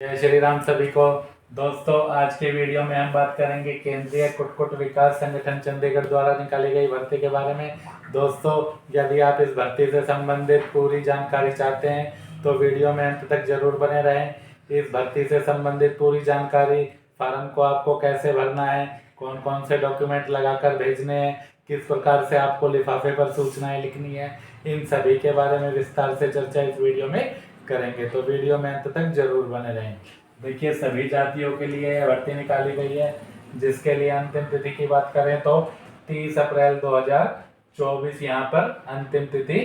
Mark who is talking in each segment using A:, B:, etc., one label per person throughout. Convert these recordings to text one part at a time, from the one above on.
A: जय श्री राम सभी को। दोस्तों, आज के वीडियो में हम बात करेंगे केंद्रीय कुक्कुट विकास संगठन चंडीगढ़ द्वारा निकाली गई भर्ती के बारे में। दोस्तों, यदि आप इस भर्ती से संबंधित पूरी जानकारी चाहते हैं तो वीडियो में अंत तक जरूर बने रहें। इस भर्ती से संबंधित पूरी जानकारी, फार्म को आपको कैसे भरना है, कौन कौन से डॉक्यूमेंट लगाकर भेजने हैं, किस प्रकार से आपको लिफाफे पर सूचनाएं लिखनी है, इन सभी के बारे में विस्तार से चर्चा इस वीडियो में करेंगे। तो वीडियो में अंत तक जरूर बने रहें। देखिए, सभी जातियों के लिए यह भर्ती निकाली गई है, जिसके लिए अंतिम तिथि की बात करें तो 30 अप्रैल 2024 यहाँ पर अंतिम तिथि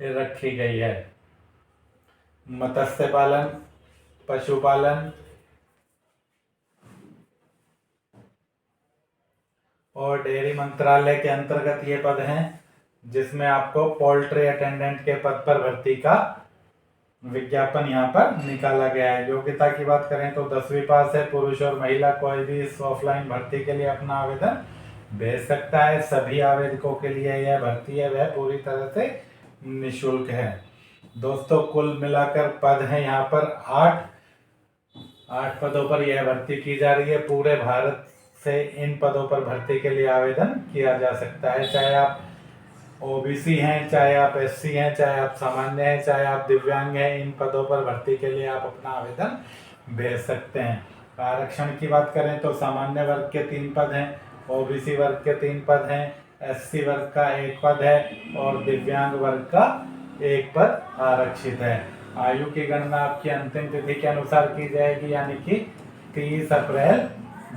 A: रखी गई है। मत्स्य पालन, पशुपालन और डेयरी मंत्रालय के अंतर्गत ये पद हैं, जिसमें आपको पोल्ट्री अटेंडेंट के पद पर भर्ती का विज्ञापन यहाँ पर निकाला गया है। योग्यता की बात करें तो 10वीं पास है। पुरुष और महिला कोई भी इस ऑफलाइन भर्ती के लिए अपना आवेदन भेज सकता है। सभी आवेदकों के लिए यह भर्ती है वह पूरी तरह से निःशुल्क है। दोस्तों, कुल मिलाकर पद हैं यहाँ पर 8 पदों पर यह भर्ती की जा रही है। पूरे भारत से इन पदों पर भर्ती के लिए आवेदन किया जा सकता है, चाहे आप ओबीसी हैं, चाहे आप एससी हैं, चाहे आप सामान्य हैं, चाहे आप दिव्यांग हैं। इन पदों पर भर्ती के लिए आप अपना आवेदन भेज सकते हैं। आरक्षण की बात करें तो सामान्य वर्ग के 3 पद हैं, ओबीसी वर्ग के 3 पद हैं, एससी वर्ग का 1 पद है और दिव्यांग वर्ग का 1 पद आरक्षित है। आयु की गणना आपकी अंतिम तिथि के अनुसार की जाएगी, यानी कि 30 अप्रैल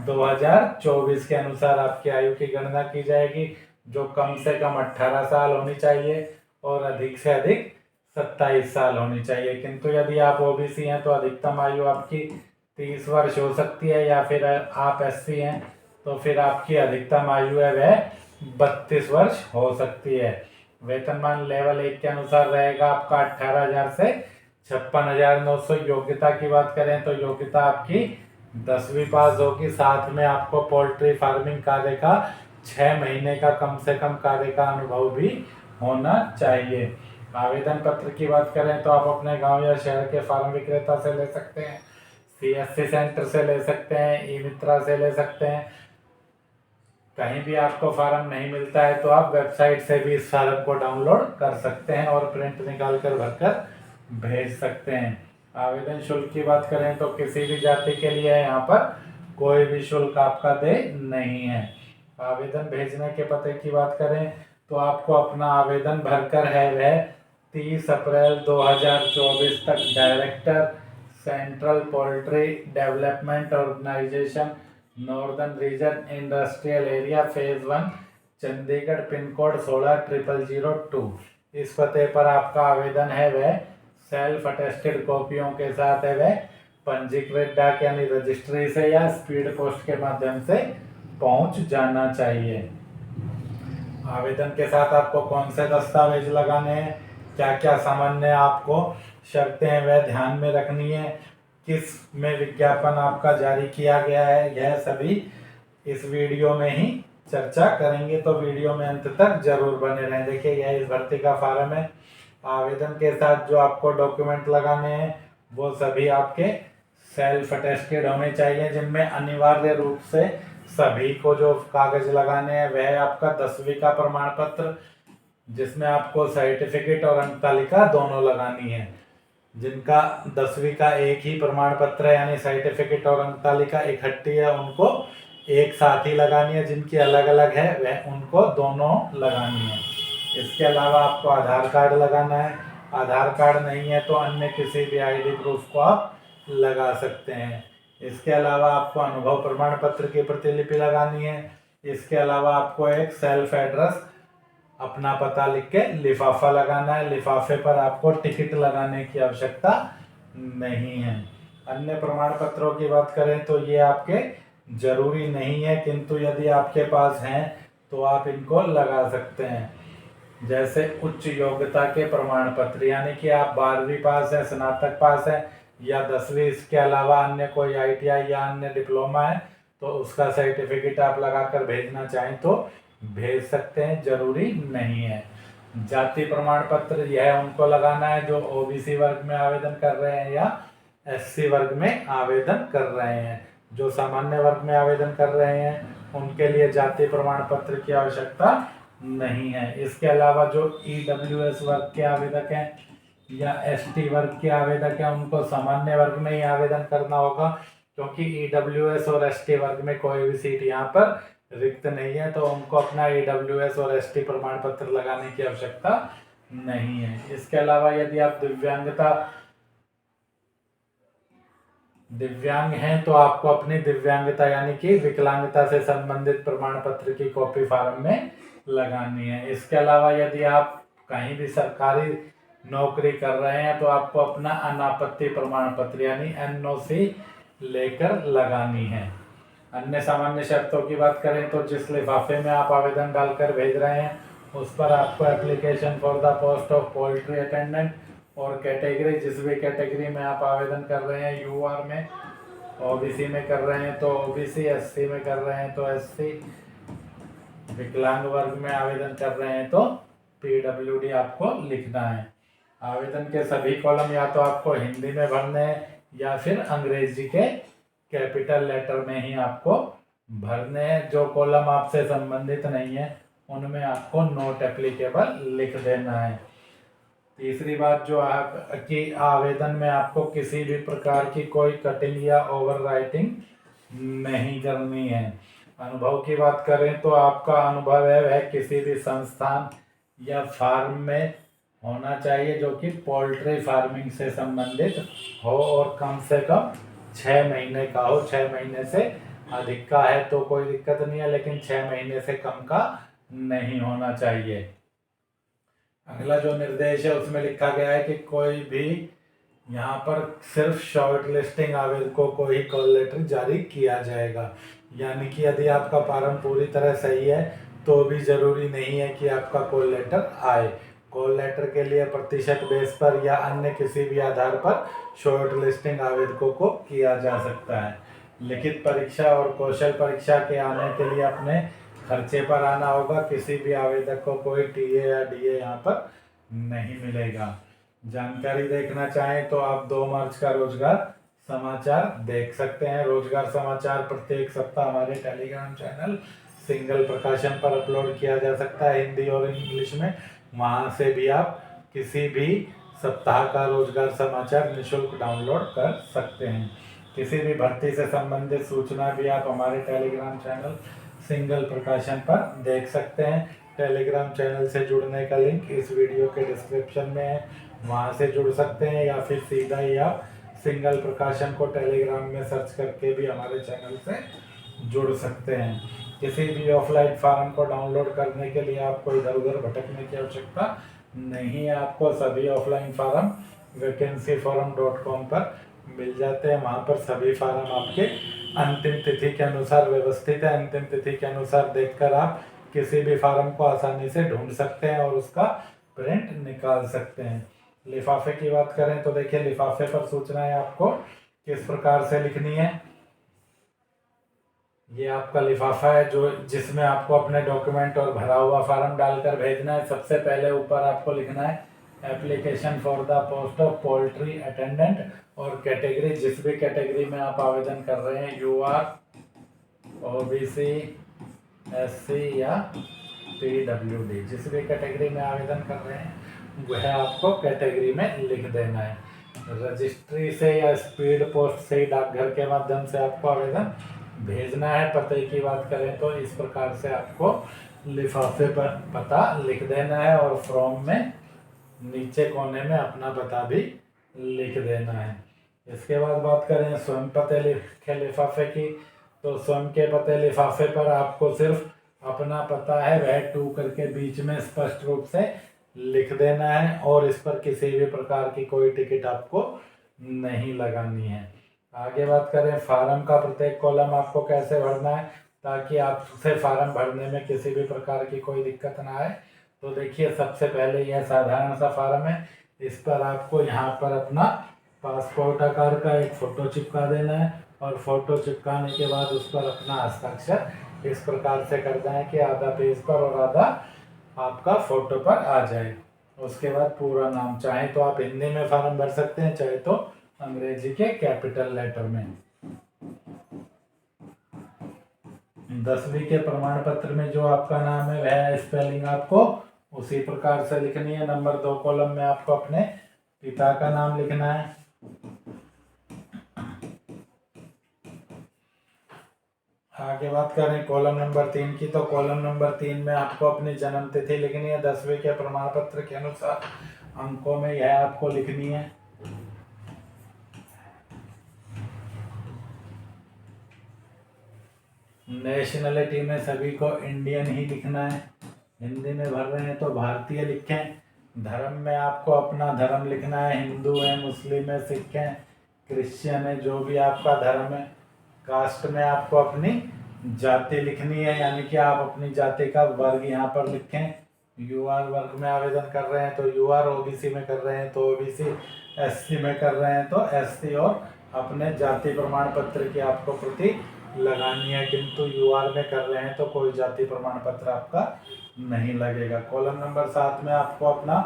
A: 2024 के अनुसार आपकी आयु की गणना की जाएगी, जो कम से कम 18 साल होनी चाहिए और अधिक से अधिक 27 साल होनी चाहिए। किंतु यदि आप ओबीसी हैं तो अधिकतम आयु आपकी 30 वर्ष हो सकती है, या फिर आप एससी हैं तो फिर आपकी अधिकतम आयु है वह 32 वर्ष हो सकती है। वेतनमान लेवल 1 के अनुसार रहेगा आपका 18,000 से 56,900। योग्यता की बात करें तो योग्यता आपकी 10वीं पास होगी। साथ में आपको पोल्ट्री फार्मिंग कार्य का 6 महीने का कम से कम कार्य का अनुभव भी होना चाहिए। आवेदन पत्र की बात करें तो आप अपने गांव या शहर के फार्म विक्रेता से ले सकते हैं, सीएससी सेंटर से ले सकते हैं, ई मित्रा से ले सकते हैं। कहीं भी आपको फार्म नहीं मिलता है तो आप वेबसाइट से भी इस फार्म को डाउनलोड कर सकते हैं और प्रिंट निकाल कर भरकर भेज सकते हैं। आवेदन शुल्क की बात करें तो किसी भी जाति के लिए यहाँ पर कोई भी शुल्क आपका देय नहीं है। आवेदन भेजने के पते की बात करें तो आपको अपना आवेदन भरकर है वह 30 अप्रैल 2024 तक director central poultry development organization northern region industrial area phase 1 Chandigarh pin code 160002 इस पते पर आपका आवेदन है वह सेल्फ अटेस्टेड कॉपियों के साथ है वह पंजीकृत डाक यानी रजिस्ट्री से या स्पीड पोस्ट के माध्यम से पहुंच जाना चाहिए। आवेदन के साथ आपको कौन से दस्तावेज लगाने हैं, क्या क्या सामान्य आपको शर्तें हैं वह ध्यान में रखनी है, किस में विज्ञापन आपका जारी किया गया है, यह सभी इस वीडियो में ही चर्चा करेंगे। तो वीडियो में अंत तक जरूर बने रहें। देखिए, यह इस भर्ती का फॉर्म है। आवेदन के साथ जो आपको डॉक्यूमेंट लगाने हैं वो सभी आपके सेल्फ अटेस्टेड होने चाहिए, जिनमें अनिवार्य रूप से सभी को जो कागज लगाने हैं वह आपका 10वीं का प्रमाण पत्र, जिसमें आपको सर्टिफिकेट और अंक तालिका दोनों लगानी है। जिनका 10वीं का एक ही प्रमाण पत्र है यानी सर्टिफिकेट और अंक तालिका इकट्ठी है, उनको एक साथ ही लगानी है। जिनकी अलग अलग है वह उनको दोनों लगानी है। इसके अलावा आपको आधार कार्ड लगाना है। आधार कार्ड नहीं है तो अन्य किसी भी आईडी प्रूफ को आप लगा सकते हैं। इसके अलावा आपको अनुभव प्रमाण पत्र की प्रतिलिपि लगानी है। इसके अलावा आपको एक सेल्फ एड्रेस अपना पता लिख के लिफाफा लगाना है। लिफाफे पर आपको टिकट लगाने की आवश्यकता नहीं है। अन्य प्रमाण पत्रों की बात करें तो ये आपके जरूरी नहीं है, किंतु यदि आपके पास हैं तो आप इनको लगा सकते हैं। जैसे उच्च योग्यता के प्रमाण पत्र, यानी कि आप 12वीं पास है, स्नातक पास है या 10वीं, इसके अलावा अन्य कोई आईटीआई या अन्य डिप्लोमा है तो उसका सर्टिफिकेट आप लगाकर भेजना चाहें तो भेज सकते हैं, जरूरी नहीं है। जाति प्रमाण पत्र यह उनको लगाना है जो ओबीसी वर्ग में आवेदन कर रहे हैं या SC वर्ग में आवेदन कर रहे हैं। जो सामान्य वर्ग में आवेदन कर रहे हैं उनके लिए जाति प्रमाण पत्र की आवश्यकता नहीं है। इसके अलावा जो EWS वर्ग के आवेदक हैं या ST वर्ग के आवेदक हैं उनको सामान्य वर्ग में ही आवेदन करना होगा, क्योंकि EWS और ST वर्ग में कोई भी सीट यहाँ पर रिक्त नहीं है, तो उनको अपना EWS और ST प्रमाण पत्र लगाने की आवश्यकता नहीं है। इसके अलावा यदि आप दिव्यांग हैं तो आपको अपनी दिव्यांगता यानी कि विकलांगता से संबंधित प्रमाण पत्र की कॉपी फार्म में लगानी है। इसके अलावा यदि आप कहीं भी सरकारी नौकरी कर रहे हैं तो आपको अपना अनापत्ति प्रमाण पत्र यानी NOC लेकर लगानी है। अन्य सामान्य शर्तों की बात करें तो जिस लिफाफे में आप आवेदन डालकर भेज रहे हैं उस पर आपको application for the post of poultry attendant और कैटेगरी, जिस भी कैटेगरी में आप आवेदन कर रहे हैं, UR में, OBC में कर रहे हैं तो OBC, SC में कर रहे हैं तो SC, विकलांग वर्ग में आवेदन कर रहे हैं तो PWD आपको लिखना है। आवेदन के सभी कॉलम या तो आपको हिंदी में भरने हैं या फिर अंग्रेजी के कैपिटल लेटर में ही आपको भरने हैं। जो कॉलम आपसे संबंधित नहीं है उनमें आपको नॉट एप्लीकेबल लिख देना है। तीसरी बात जो आपकी आवेदन में आपको किसी भी प्रकार की कोई कटिंग या ओवर राइटिंग नहीं करनी है। अनुभव की बात करें तो आपका अनुभव है वह किसी भी संस्थान या फार्म में होना चाहिए जो कि पोल्ट्री फार्मिंग से संबंधित हो और कम से कम 6 महीने का हो। 6 महीने से अधिक का है तो कोई दिक्कत नहीं है, लेकिन 6 महीने से कम का नहीं होना चाहिए। अगला जो निर्देश है उसमें लिखा गया है कि कोई भी यहाँ पर सिर्फ शॉर्ट लिस्टिंग आवेदकों को ही कॉल लेटर जारी किया जाएगा। यानी कि यदि आपका फार्म पूरी तरह सही है तो भी जरूरी नहीं है कि आपका कॉल लेटर आए। कॉल लेटर के लिए प्रतिशत बेस पर या अन्य किसी भी आधार पर शॉर्ट लिस्टिंग आवेदकों को किया जा सकता है। लिखित परीक्षा और कौशल परीक्षा के आने के लिए अपने खर्चे पर आना होगा। किसी भी आवेदक को कोई TA या DA यहाँ पर नहीं मिलेगा। जानकारी देखना चाहें तो आप 2 मार्च का रोजगार समाचार देख सकते हैं। रोजगार समाचार प्रत्येक सप्ताह हमारे टेलीग्राम चैनल सिंगल प्रकाशन पर अपलोड किया जा सकता है, हिंदी और इंग्लिश में। वहाँ से भी आप किसी भी सप्ताह का रोजगार समाचार निःशुल्क डाउनलोड कर सकते हैं। किसी भी भर्ती से संबंधित सूचना भी आप हमारे टेलीग्राम चैनल सिंगल प्रकाशन पर देख सकते हैं। टेलीग्राम चैनल से जुड़ने का लिंक इस वीडियो के डिस्क्रिप्शन में है, वहाँ से जुड़ सकते हैं, या फिर सीधा ही आप सिंगल प्रकाशन को टेलीग्राम में सर्च करके भी हमारे चैनल से जुड़ सकते हैं। किसी भी ऑफलाइन फार्म को डाउनलोड करने के लिए आपको इधर उधर भटकने की आवश्यकता नहीं है। आपको सभी ऑफलाइन फार्म vacancyforum.com पर मिल जाते हैं। वहाँ पर सभी फार्म आपके अंतिम तिथि के अनुसार व्यवस्थित है। अंतिम तिथि के अनुसार देखकर आप किसी भी फार्म को आसानी से ढूंढ सकते हैं और उसका प्रिंट निकाल सकते हैं। लिफाफे की बात करें तो देखिए, लिफाफे पर सूचनाएं आपको किस प्रकार से लिखनी है। ये आपका लिफाफा है जो जिसमें आपको अपने डॉक्यूमेंट और भरा हुआ फार्म डालकर भेजना है। सबसे पहले ऊपर आपको लिखना है application for the post of poultry attendant और कैटेगरी, जिस भी कैटेगरी में आप आवेदन कर रहे हैं, UR, OBC, SC या PWD, जिस भी कैटेगरी में आवेदन कर रहे हैं वह आपको कैटेगरी में लिख देना है। रजिस्ट्री से या स्पीड पोस्ट से डाकघर के माध्यम से आपको आवेदन भेजना है। पते की बात करें तो इस प्रकार से आपको लिफाफे पर पता लिख देना है और फॉर्म में नीचे कोने में अपना पता भी लिख देना है। इसके बाद बात करें स्वयं पते के लिफाफे की, तो स्वयं के पते लिफाफे पर आपको सिर्फ अपना पता है वह 2 करके बीच में स्पष्ट रूप से लिख देना है और इस पर किसी भी प्रकार की कोई टिकट आपको नहीं लगानी है। आगे बात करें फार्म का प्रत्येक कॉलम आपको कैसे भरना है ताकि आपसे फार्म भरने में किसी भी प्रकार की कोई दिक्कत ना आए। तो देखिए, सबसे पहले यह साधारण सा फार्म है। इस पर आपको यहाँ पर अपना पासपोर्ट आकार का एक फ़ोटो चिपका देना है और फोटो चिपकाने के बाद उस पर अपना हस्ताक्षर इस प्रकार से करना है कि आधा पेज पर और आधा आपका फोटो पर आ जाए। उसके बाद पूरा नाम, चाहे तो आप हिंदी में फार्म भर सकते हैं, चाहे तो अंग्रेजी के कैपिटल लेटर में। 10वीं के प्रमाण पत्र में जो आपका नाम है वह स्पेलिंग आपको उसी प्रकार से लिखनी है। नंबर 2 कॉलम में आपको अपने पिता का नाम लिखना है। आगे बात करें कॉलम नंबर 3 की, तो कॉलम नंबर 3 में आपको अपनी जन्म तिथि लिखनी है। 10वीं के प्रमाण पत्र के अनुसार अंकों में यह आपको लिखनी है। नेशनलिटी में सभी को इंडियन ही लिखना है। हिंदी में भर रहे हैं तो भारतीय लिखें। धर्म में आपको अपना धर्म लिखना है। हिंदू है, मुस्लिम है, सिख है, क्रिश्चियन है, जो भी आपका धर्म है। कास्ट में आपको अपनी जाति लिखनी है, यानी कि आप अपनी जाति का वर्ग यहाँ पर लिखें। यूआर वर्ग में आवेदन कर रहे हैं तो यूआर, ओबीसी में कर रहे हैं तो ओबीसी, एससी में कर रहे हैं तो एससी, और अपने जाति प्रमाण पत्र की आपको प्रति लगानी है। किंतु यूआर में कर रहे हैं तो कोई जाति प्रमाण पत्र आपका नहीं लगेगा। कॉलम नंबर 7 में आपको अपना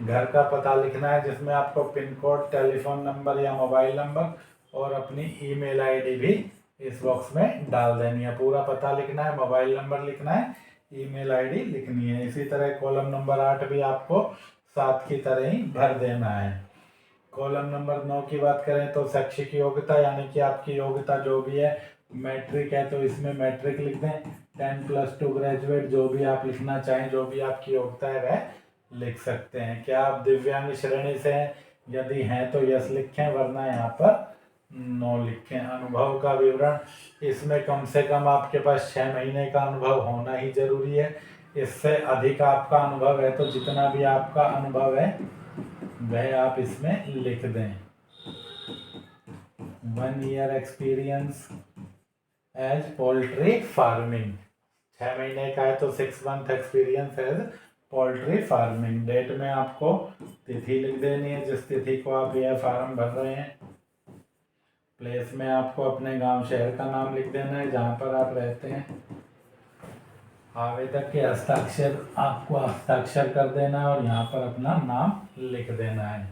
A: घर का पता लिखना है, जिसमें आपको पिन कोड, टेलीफोन नंबर या मोबाइल नंबर और अपनी ईमेल आईडी भी इस बॉक्स में डाल देनी है। पूरा पता लिखना है, मोबाइल नंबर लिखना है, ईमेल आईडी लिखनी है। इसी तरह कॉलम नंबर 8 भी आपको 7 की तरह ही भर देना है। कॉलम नंबर 9 की बात करें तो शैक्षिक योग्यता, यानी कि आपकी योग्यता जो भी है, मैट्रिक है तो इसमें मैट्रिक लिख दें। 10+2 ग्रेजुएट, जो भी आप लिखना चाहें, जो भी आपकी योग्यता है वह लिख सकते हैं। क्या आप दिव्यांग श्रेणी से हैं? यदि हैं तो यस लिखें, वरना यहाँ पर नो लिखें। अनुभव का विवरण, इसमें कम से कम आपके पास 6 महीने का अनुभव होना ही जरूरी है। इससे अधिक आपका अनुभव है तो जितना भी आपका अनुभव है वह आप इसमें लिख दें। 1 year experience as poultry farming, 6 महीने का है तो 6 month experience as poultry farming. Date में आपको तिथि लिख देनी है, जिस तिथि को आप यह फार्म भर रहे हैं। प्लेस में आपको अपने गांव शहर का नाम लिख देना है जहां पर आप रहते हैं। आवेदक के हस्ताक्षर आपको हस्ताक्षर कर देना है और यहाँ पर अपना नाम लिख देना है।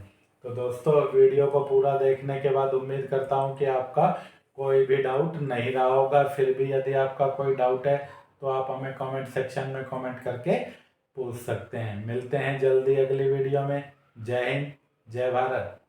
A: तो दोस्तों, वीडियो को पूरा देखने के बाद उम्मीद करता हूँ कि आपका कोई भी डाउट नहीं रहा होगा। फिर भी यदि आपका कोई डाउट है तो आप हमें कमेंट सेक्शन में कमेंट करके पूछ सकते हैं। मिलते हैं जल्दी अगली वीडियो में। जय हिंद, जय भारत।